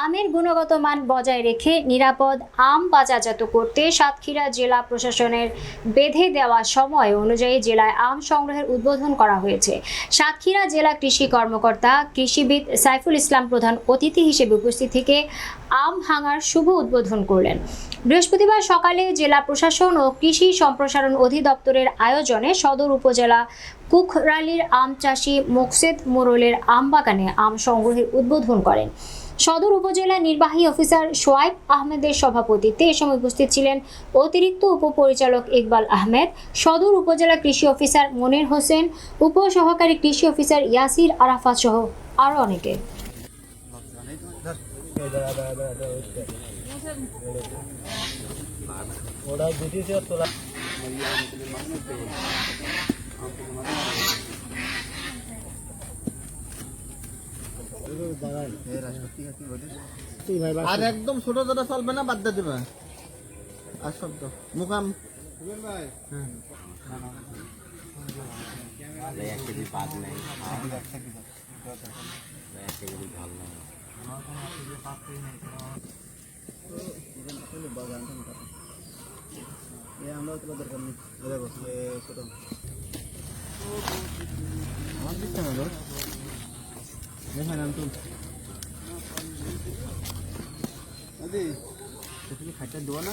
আমের গুণগত মান বজায় রেখে নিরাপদ আম বাজারজাত করতে সাতক্ষীরা জেলা প্রশাসনের বেঁধে দেওয়া সময় অনুযায়ী জেলায় আম সংগ্রহের উদ্বোধন করা হয়েছে। সাতক্ষীরা জেলা কৃষি কর্মকর্তা কৃষিবিদ সাইফুল ইসলাম প্রধান অতিথি হিসেবে উপস্থিত থেকে আম ভাঙার শুভ উদ্বোধন করলেন। বৃহস্পতিবার সকালে জেলা প্রশাসন ও কৃষি সম্প্রসারণ অধিদপ্তরের আয়োজনে সদর উপজেলা কুখরালির আম চাষি মোকসেদ মোরলের আম বাগানে আম সংগ্রহের উদ্বোধন করেন। সদর উপজেলা নির্বাহী অফিসার সোয়াইব আহমেদের সভাপতিত্বে এ সময় উপস্থিত ছিলেন অতিরিক্ত উপপরিচালক ইকবাল আহমেদ, সদর উপজেলা কৃষি অফিসার মনির হোসেন, উপসহকারী কৃষি অফিসার ইয়াসির আরাফাত সহ আরও অনেকে। আর একদম ছোট ছোট চলবে না, বাদ দিয়ে দিবে আর শব্দ মুকাম আমরা তো দরকার নেই ছোট আমার দিচ্ছে না দেখেন তো তুমি খাইতে দেবো না।